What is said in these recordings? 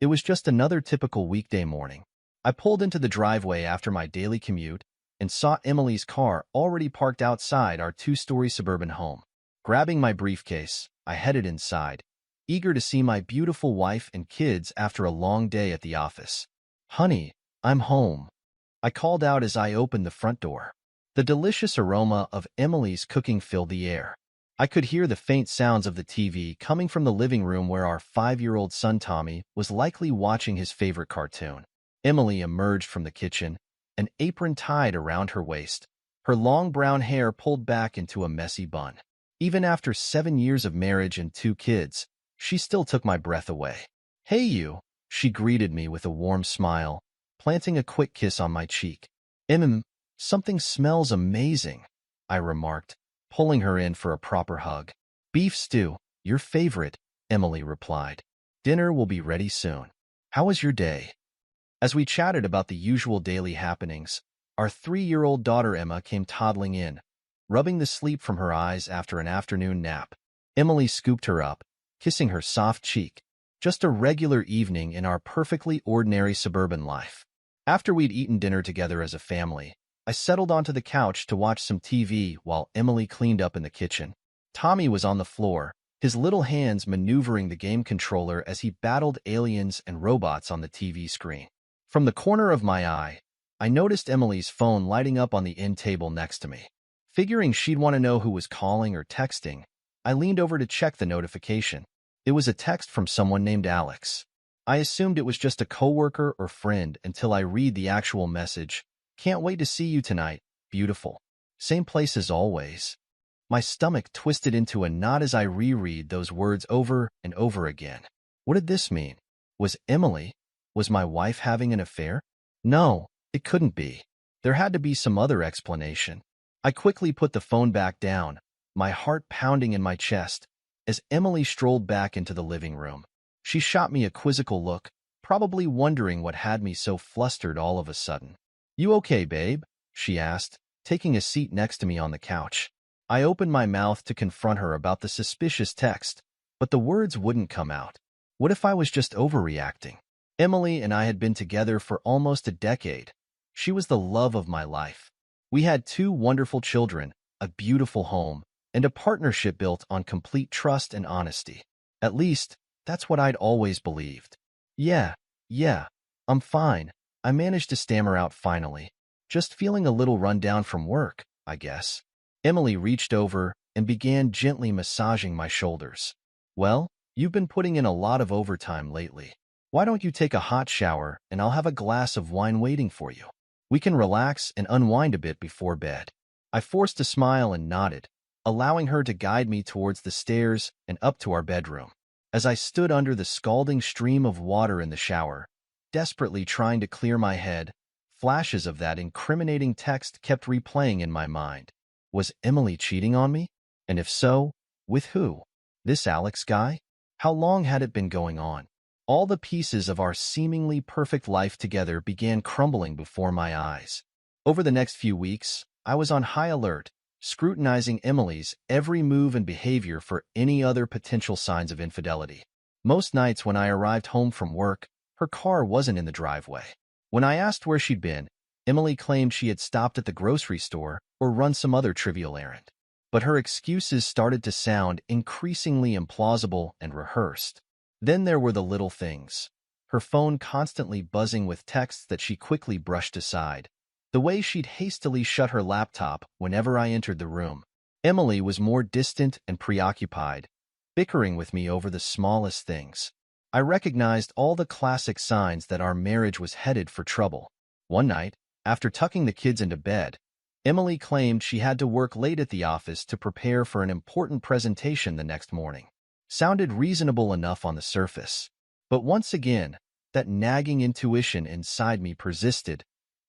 It was just another typical weekday morning. I pulled into the driveway after my daily commute and saw Emily's car already parked outside our two-story suburban home. Grabbing my briefcase, I headed inside, eager to see my beautiful wife and kids after a long day at the office. "Honey, I'm home," I called out as I opened the front door. The delicious aroma of Emily's cooking filled the air. I could hear the faint sounds of the TV coming from the living room where our 5-year-old son Tommy was likely watching his favorite cartoon. Emily emerged from the kitchen, an apron tied around her waist, her long brown hair pulled back into a messy bun. Even after 7 years of marriage and 2 kids, she still took my breath away. "Hey you," she greeted me with a warm smile, planting a quick kiss on my cheek. Something smells amazing," I remarked, pulling her in for a proper hug. "Beef stew, your favorite," Emily replied. "Dinner will be ready soon. How was your day?" As we chatted about the usual daily happenings, our 3-year-old daughter Emma came toddling in, rubbing the sleep from her eyes after an afternoon nap. Emily scooped her up, kissing her soft cheek. Just a regular evening in our perfectly ordinary suburban life. After we'd eaten dinner together as a family, I settled onto the couch to watch some TV while Emily cleaned up in the kitchen. Tommy was on the floor, his little hands maneuvering the game controller as he battled aliens and robots on the TV screen. From the corner of my eye, I noticed Emily's phone lighting up on the end table next to me. Figuring she'd want to know who was calling or texting, I leaned over to check the notification. It was a text from someone named Alex. I assumed it was just a coworker or friend until I read the actual message. "Can't wait to see you tonight, beautiful. Same place as always." My stomach twisted into a knot as I reread those words over and over again. What did this mean? Was my wife having an affair? No, it couldn't be. There had to be some other explanation. I quickly put the phone back down, my heart pounding in my chest, as Emily strolled back into the living room. She shot me a quizzical look, probably wondering what had me so flustered all of a sudden. "You okay, babe?" she asked, taking a seat next to me on the couch. I opened my mouth to confront her about the suspicious text, but the words wouldn't come out. What if I was just overreacting? Emily and I had been together for almost a decade. She was the love of my life. We had 2 wonderful children, a beautiful home, and a partnership built on complete trust and honesty. At least, that's what I'd always believed. Yeah, I'm fine," I managed to stammer out finally. "Just feeling a little run down from work, I guess." Emily reached over and began gently massaging my shoulders. "Well, you've been putting in a lot of overtime lately. Why don't you take a hot shower and I'll have a glass of wine waiting for you? We can relax and unwind a bit before bed." I forced a smile and nodded, allowing her to guide me towards the stairs and up to our bedroom. As I stood under the scalding stream of water in the shower, desperately trying to clear my head, flashes of that incriminating text kept replaying in my mind. Was Emily cheating on me? And if so, with who? This Alex guy? How long had it been going on? All the pieces of our seemingly perfect life together began crumbling before my eyes. Over the next few weeks, I was on high alert, scrutinizing Emily's every move and behavior for any other potential signs of infidelity. Most nights when I arrived home from work, her car wasn't in the driveway. When I asked where she'd been, Emily claimed she had stopped at the grocery store or run some other trivial errand. But her excuses started to sound increasingly implausible and rehearsed. Then there were the little things. Her phone constantly buzzing with texts that she quickly brushed aside. The way she'd hastily shut her laptop whenever I entered the room. Emily was more distant and preoccupied, bickering with me over the smallest things. I recognized all the classic signs that our marriage was headed for trouble. One night, after tucking the kids into bed, Emily claimed she had to work late at the office to prepare for an important presentation the next morning. Sounded reasonable enough on the surface. But once again, that nagging intuition inside me persisted,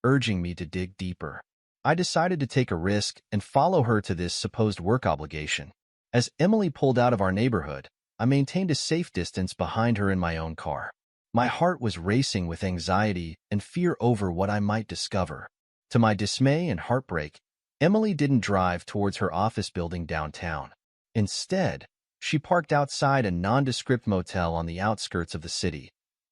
urging me to dig deeper. I decided to take a risk and follow her to this supposed work obligation. As Emily pulled out of our neighborhood, I maintained a safe distance behind her in my own car. My heart was racing with anxiety and fear over what I might discover. To my dismay and heartbreak, Emily didn't drive towards her office building downtown. Instead, she parked outside a nondescript motel on the outskirts of the city,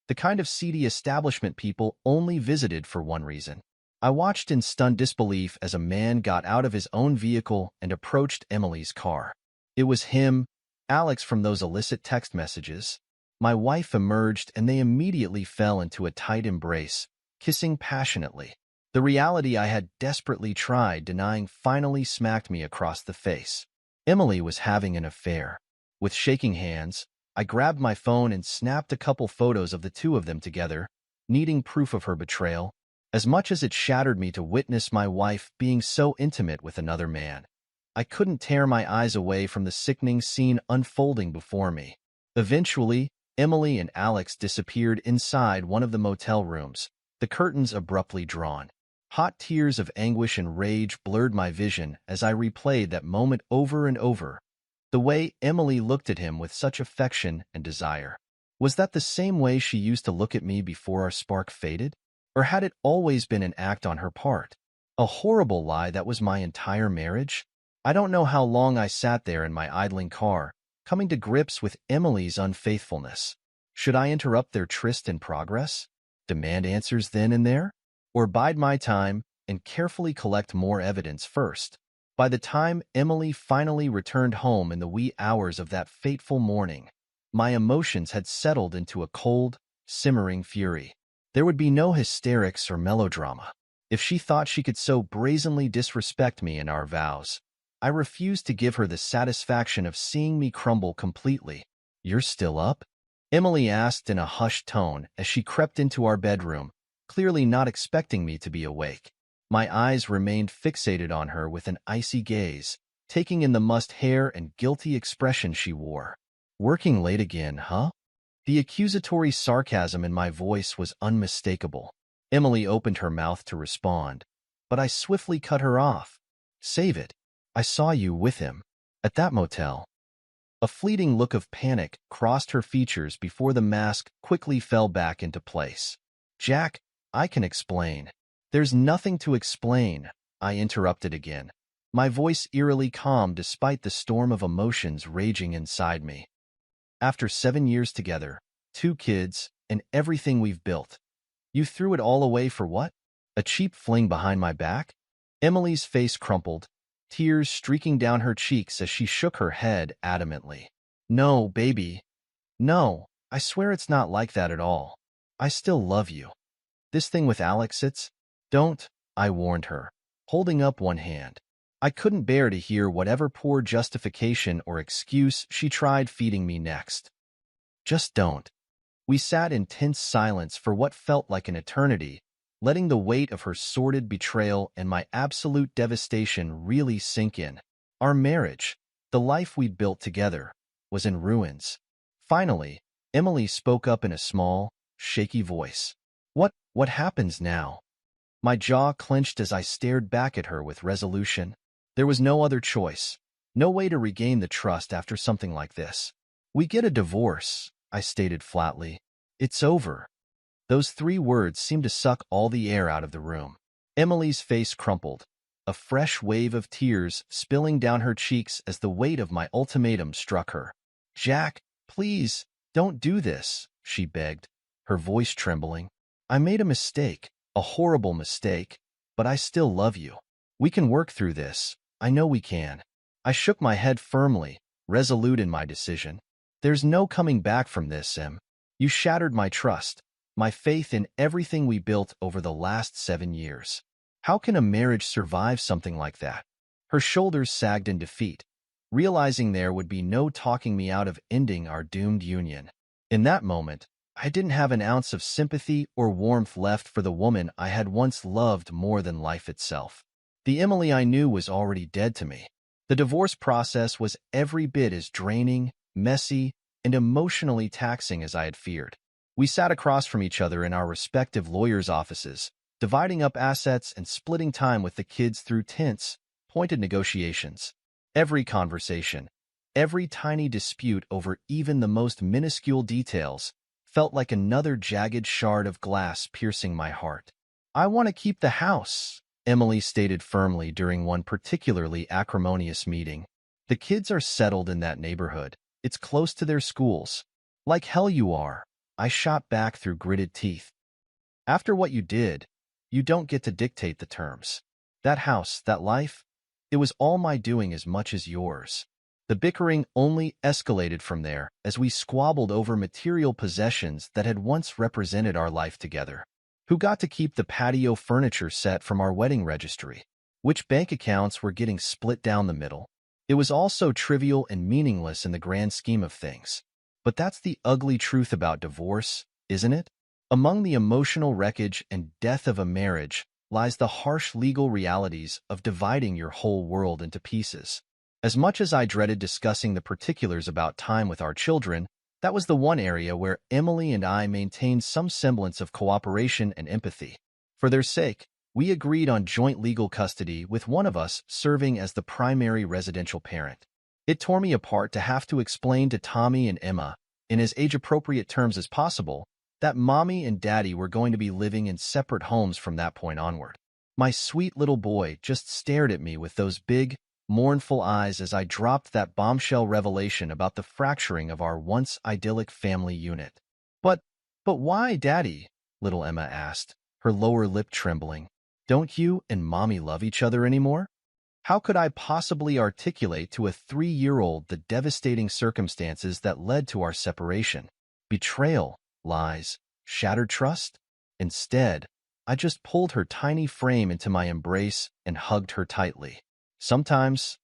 the kind of seedy establishment people only visited for one reason. I watched in stunned disbelief as a man got out of his own vehicle and approached Emily's car. It was him, Alex from those illicit text messages. My wife emerged and they immediately fell into a tight embrace, kissing passionately. The reality I had desperately tried denying finally smacked me across the face. Emily was having an affair. With shaking hands, I grabbed my phone and snapped a couple photos of the two of them together, needing proof of her betrayal. As much as it shattered me to witness my wife being so intimate with another man, I couldn't tear my eyes away from the sickening scene unfolding before me. Eventually, Emily and Alex disappeared inside one of the motel rooms, the curtains abruptly drawn. Hot tears of anguish and rage blurred my vision as I replayed that moment over and over. The way Emily looked at him with such affection and desire. Was that the same way she used to look at me before our spark faded? Or had it always been an act on her part? A horrible lie that was my entire marriage? I don't know how long I sat there in my idling car, coming to grips with Emily's unfaithfulness. Should I interrupt their tryst in progress? Demand answers then and there? Or bide my time and carefully collect more evidence first? By the time Emily finally returned home in the wee hours of that fateful morning, my emotions had settled into a cold, simmering fury. There would be no hysterics or melodrama. If she thought she could so brazenly disrespect me and our vows, I refused to give her the satisfaction of seeing me crumble completely. "You're still up?" Emily asked in a hushed tone as she crept into our bedroom, clearly not expecting me to be awake. My eyes remained fixated on her with an icy gaze, taking in the mussed hair and guilty expression she wore. "Working late again, huh?" The accusatory sarcasm in my voice was unmistakable. Emily opened her mouth to respond, but I swiftly cut her off. "Save it. I saw you with him. At that motel." A fleeting look of panic crossed her features before the mask quickly fell back into place. "Jack, I can explain." "There's nothing to explain," I interrupted again, my voice eerily calm despite the storm of emotions raging inside me. "After 7 years together, 2 kids, and everything we've built, you threw it all away for what? A cheap fling behind my back?" Emily's face crumpled, tears streaking down her cheeks as she shook her head adamantly. "No, baby. No, I swear it's not like that at all. I still love you. This thing with Alex, Don't," I warned her, holding up one hand. I couldn't bear to hear whatever poor justification or excuse she tried feeding me next. "Just don't." We sat in tense silence for what felt like an eternity, letting the weight of her sordid betrayal and my absolute devastation really sink in. Our marriage, the life we'd built together, was in ruins. Finally, Emily spoke up in a small, shaky voice. What happens now?" My jaw clenched as I stared back at her with resolution. There was no other choice, no way to regain the trust after something like this. "We get a divorce," I stated flatly. "It's over." Those 3 words seemed to suck all the air out of the room. Emily's face crumpled, a fresh wave of tears spilling down her cheeks as the weight of my ultimatum struck her. "Jack, please, don't do this," she begged, her voice trembling. "I made a mistake, a horrible mistake, but I still love you. We can work through this. I know we can." I shook my head firmly, resolute in my decision. "There's no coming back from this, Em. You shattered my trust, my faith in everything we built over the last 7 years. How can a marriage survive something like that?" Her shoulders sagged in defeat, realizing there would be no talking me out of ending our doomed union. In that moment, I didn't have an ounce of sympathy or warmth left for the woman I had once loved more than life itself. The Emily I knew was already dead to me. The divorce process was every bit as draining, messy, and emotionally taxing as I had feared. We sat across from each other in our respective lawyers' offices, dividing up assets and splitting time with the kids through tense, pointed negotiations. Every conversation, every tiny dispute over even the most minuscule details, felt like another jagged shard of glass piercing my heart. "I want to keep the house," Emily stated firmly during one particularly acrimonious meeting. "The kids are settled in that neighborhood. It's close to their schools." "Like hell you are," I shot back through gritted teeth. After what you did, you don't get to dictate the terms. That house, that life, it was all my doing as much as yours. The bickering only escalated from there as we squabbled over material possessions that had once represented our life together. Who got to keep the patio furniture set from our wedding registry? Which bank accounts were getting split down the middle? It was all so trivial and meaningless in the grand scheme of things. But that's the ugly truth about divorce, isn't it? Among the emotional wreckage and death of a marriage lies the harsh legal realities of dividing your whole world into pieces. As much as I dreaded discussing the particulars about time with our children, that was the one area where Emily and I maintained some semblance of cooperation and empathy. For their sake, we agreed on joint legal custody, with one of us serving as the primary residential parent. It tore me apart to have to explain to Tommy and Emma, in as age-appropriate terms as possible, that Mommy and Daddy were going to be living in separate homes from that point onward. My sweet little boy just stared at me with those big, mournful eyes as I dropped that bombshell revelation about the fracturing of our once idyllic family unit. But why, Daddy? Little Emma asked, her lower lip trembling. Don't you and Mommy love each other anymore? How could I possibly articulate to a 3-year-old the devastating circumstances that led to our separation? Betrayal, lies, shattered trust? Instead, I just pulled her tiny frame into my embrace and hugged her tightly. Sometimes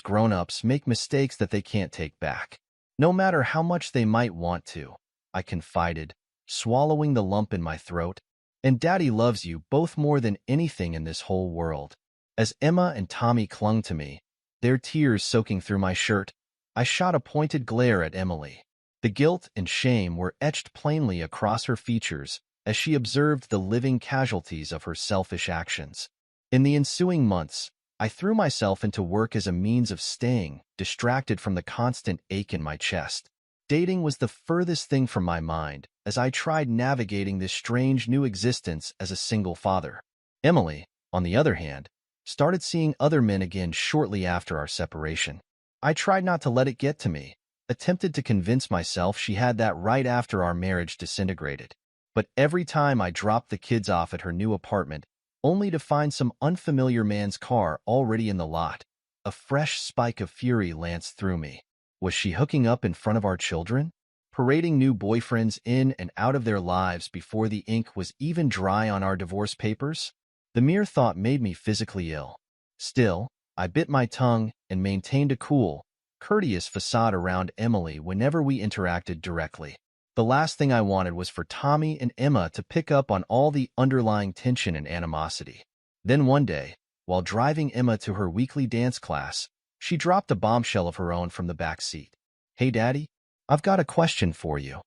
grown-ups make mistakes that they can't take back, no matter how much they might want to, I confided, swallowing the lump in my throat. And Daddy loves you both more than anything in this whole world. As Emma and Tommy clung to me, their tears soaking through my shirt, I shot a pointed glare at Emily. The guilt and shame were etched plainly across her features as she observed the living casualties of her selfish actions. In the ensuing months, I threw myself into work as a means of staying distracted from the constant ache in my chest. Dating was the furthest thing from my mind as I tried navigating this strange new existence as a single father. Emily, on the other hand, started seeing other men again shortly after our separation. I tried not to let it get to me, attempted to convince myself she had that right after our marriage disintegrated. But every time I dropped the kids off at her new apartment, only to find some unfamiliar man's car already in the lot, a fresh spike of fury lanced through me. Was she hooking up in front of our children? Parading new boyfriends in and out of their lives before the ink was even dry on our divorce papers? The mere thought made me physically ill. Still, I bit my tongue and maintained a cool, courteous facade around Emily whenever we interacted directly. The last thing I wanted was for Tommy and Emma to pick up on all the underlying tension and animosity. Then one day, while driving Emma to her weekly dance class, she dropped a bombshell of her own from the back seat. Hey, Daddy, I've got a question for you.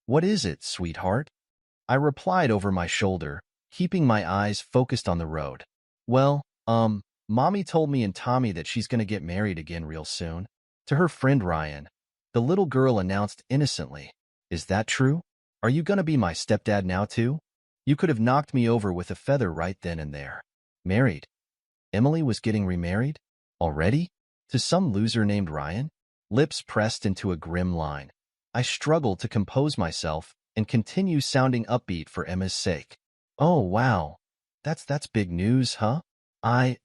What is it, sweetheart? I replied over my shoulder, keeping my eyes focused on the road. Well, Mommy told me and Tommy that she's going to get married again real soon. To her friend Ryan, the little girl announced innocently. Is that true? Are you going to be my stepdad now too? You could have knocked me over with a feather right then and there. Married? Emily was getting remarried? Already? To some loser named Ryan? Lips pressed into a grim line. I struggled to compose myself and continue sounding upbeat for Emma's sake. Oh, wow. That's big news, huh? I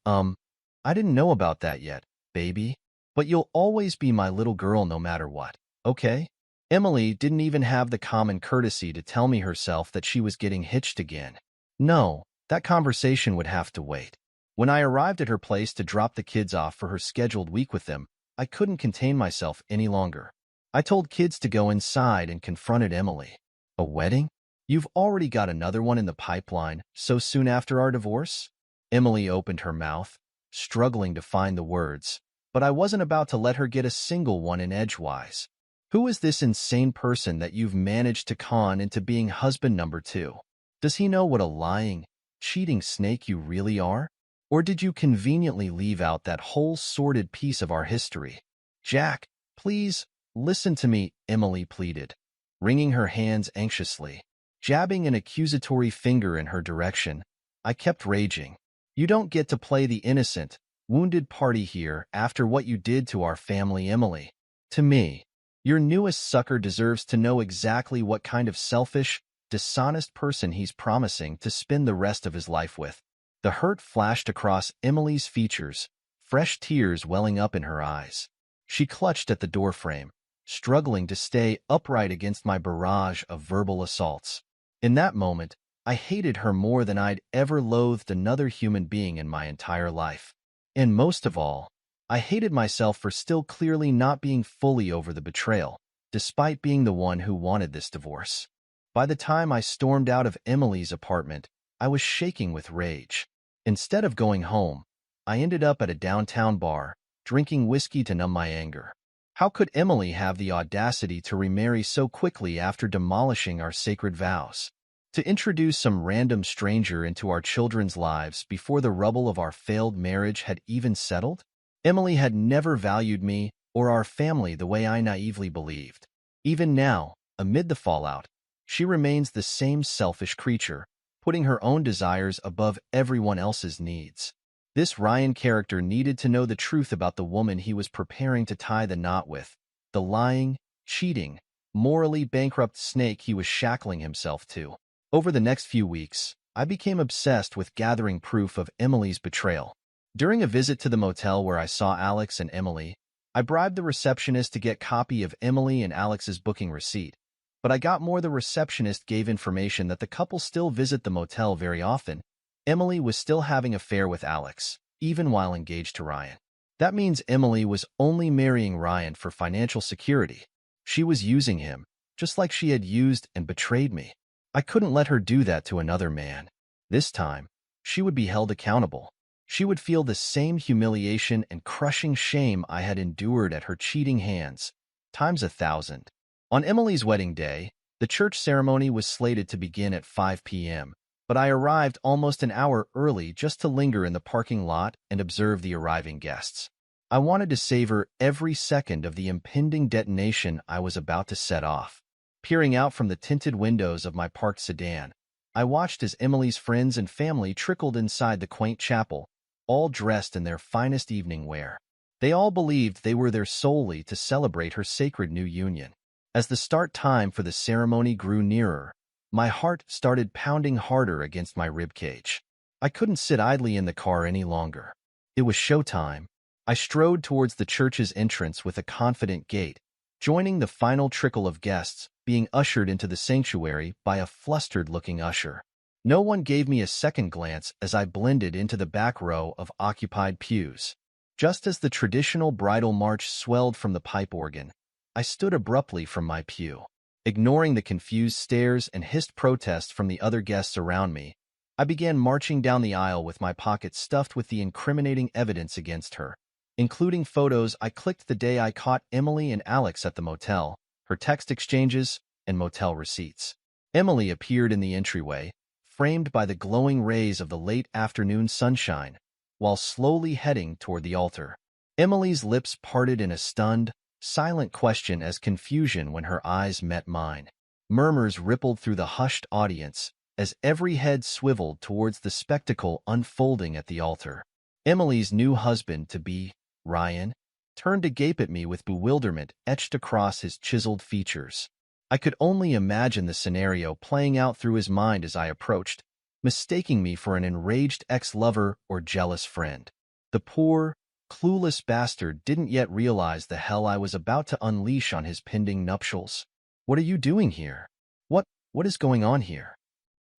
didn't know about that yet, baby. But you'll always be my little girl no matter what, okay? Emily didn't even have the common courtesy to tell me herself that she was getting hitched again. No, that conversation would have to wait. When I arrived at her place to drop the kids off for her scheduled week with them, I couldn't contain myself any longer. I told kids to go inside and confronted Emily. A wedding? You've already got another one in the pipeline so soon after our divorce? Emily opened her mouth, struggling to find the words, but I wasn't about to let her get a single one in edgewise. Who is this insane person that you've managed to con into being husband number 2? Does he know what a lying, cheating snake you really are? Or did you conveniently leave out that whole sordid piece of our history? Jack, please, listen to me, Emily pleaded, wringing her hands anxiously. Jabbing an accusatory finger in her direction, I kept raging. You don't get to play the innocent, wounded party here after what you did to our family, Emily. To me, Your newest sucker deserves to know exactly what kind of selfish, dishonest person he's promising to spend the rest of his life with. The hurt flashed across Emily's features, fresh tears welling up in her eyes. She clutched at the doorframe, struggling to stay upright against my barrage of verbal assaults. In that moment, I hated her more than I'd ever loathed another human being in my entire life. And most of all, I hated myself for still clearly not being fully over the betrayal, despite being the one who wanted this divorce. By the time I stormed out of Emily's apartment, I was shaking with rage. Instead of going home, I ended up at a downtown bar, drinking whiskey to numb my anger. How could Emily have the audacity to remarry so quickly after demolishing our sacred vows? To introduce some random stranger into our children's lives before the rubble of our failed marriage had even settled? Emily had never valued me or our family the way I naively believed. Even now, amid the fallout, she remains the same selfish creature, putting her own desires above everyone else's needs. This Ryan character needed to know the truth about the woman he was preparing to tie the knot with, the lying, cheating, morally bankrupt snake he was shackling himself to. Over the next few weeks, I became obsessed with gathering proof of Emily's betrayal. During a visit to the motel where I saw Alex and Emily, I bribed the receptionist to get a copy of Emily and Alex's booking receipt. But I got more. The receptionist gave information that the couple still visit the motel very often. Emily was still having an affair with Alex, even while engaged to Ryan. That means Emily was only marrying Ryan for financial security. She was using him, just like she had used and betrayed me. I couldn't let her do that to another man. This time, she would be held accountable. She would feel the same humiliation and crushing shame I had endured at her cheating hands, times 1,000. On Emily's wedding day, the church ceremony was slated to begin at 5 p.m., but I arrived almost an hour early just to linger in the parking lot and observe the arriving guests. I wanted to savor every second of the impending detonation I was about to set off. Peering out from the tinted windows of my parked sedan, I watched as Emily's friends and family trickled inside the quaint chapel, all dressed in their finest evening wear. They all believed they were there solely to celebrate her sacred new union. As the start time for the ceremony grew nearer, my heart started pounding harder against my ribcage. I couldn't sit idly in the car any longer. It was showtime. I strode towards the church's entrance with a confident gait, joining the final trickle of guests, being ushered into the sanctuary by a flustered-looking usher. No one gave me a second glance as I blended into the back row of occupied pews. Just as the traditional bridal march swelled from the pipe organ, I stood abruptly from my pew. Ignoring the confused stares and hissed protests from the other guests around me, I began marching down the aisle with my pockets stuffed with the incriminating evidence against her, including photos I clicked the day I caught Emily and Alex at the motel, her text exchanges, and motel receipts. Emily appeared in the entryway, framed by the glowing rays of the late afternoon sunshine, while slowly heading toward the altar. Emily's lips parted in a stunned, silent question as confusion when her eyes met mine. Murmurs rippled through the hushed audience as every head swiveled towards the spectacle unfolding at the altar. Emily's new husband-to-be, Ryan, turned to gape at me with bewilderment etched across his chiseled features. I could only imagine the scenario playing out through his mind as I approached, mistaking me for an enraged ex-lover or jealous friend. The poor, clueless bastard didn't yet realize the hell I was about to unleash on his pending nuptials. "What are you doing here? What is going on here?"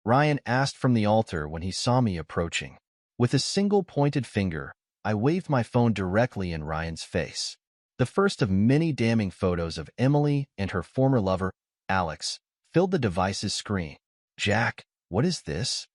Ryan asked from the altar when he saw me approaching. With a single pointed finger, I waved my phone directly in Ryan's face. The first of many damning photos of Emily and her former lover, Alex, filled the device's screen. "Jack, what is this?"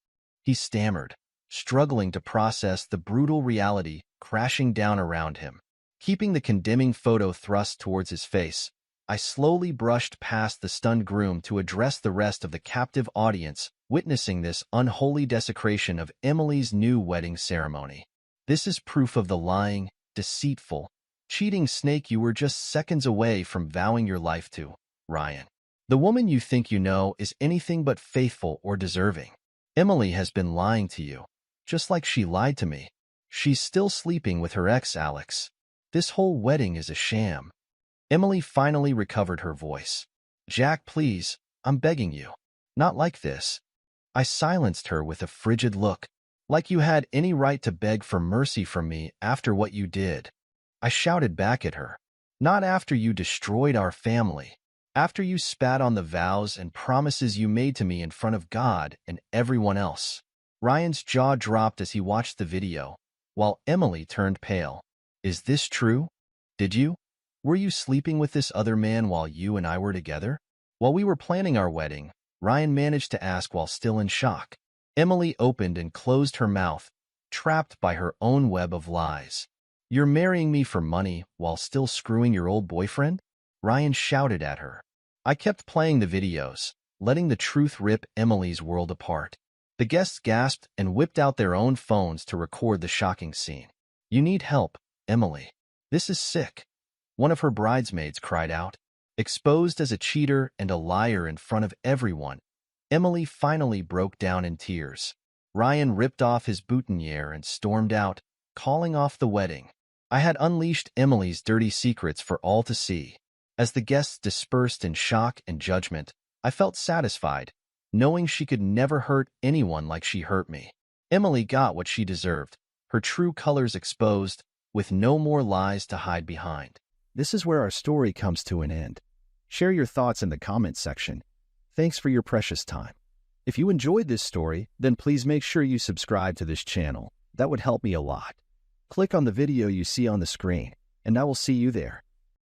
he stammered, struggling to process the brutal reality crashing down around him. Keeping the condemning photo thrust towards his face, I slowly brushed past the stunned groom to address the rest of the captive audience witnessing this unholy desecration of Emily's new wedding ceremony. "This is proof of the lying, deceitful, cheating snake you were just seconds away from vowing your life to, Ryan. The woman you think you know is anything but faithful or deserving. Emily has been lying to you, just like she lied to me. She's still sleeping with her ex, Alex. This whole wedding is a sham." Emily finally recovered her voice. Jack, please, I'm begging you. Not like this. I silenced her with a frigid look. Like you had any right to beg for mercy from me after what you did. I shouted back at her. Not after you destroyed our family. After you spat on the vows and promises you made to me in front of God and everyone else. Ryan's jaw dropped as he watched the video, while Emily turned pale. Is this true? Did you? Were you sleeping with this other man while you and I were together? While we were planning our wedding, Ryan managed to ask while still in shock. Emily opened and closed her mouth, trapped by her own web of lies. You're marrying me for money while still screwing your old boyfriend? Ryan shouted at her. I kept playing the videos, letting the truth rip Emily's world apart. The guests gasped and whipped out their own phones to record the shocking scene. You need help, Emily. This is sick. One of her bridesmaids cried out. Exposed as a cheater and a liar in front of everyone, Emily finally broke down in tears. Ryan ripped off his boutonniere and stormed out, calling off the wedding. I had unleashed Emily's dirty secrets for all to see. As the guests dispersed in shock and judgment, I felt satisfied, knowing she could never hurt anyone like she hurt me. Emily got what she deserved, her true colors exposed, with no more lies to hide behind. This is where our story comes to an end. Share your thoughts in the comments section. Thanks for your precious time. If you enjoyed this story, then please make sure you subscribe to this channel. That would help me a lot. Click on the video you see on the screen, and I will see you there.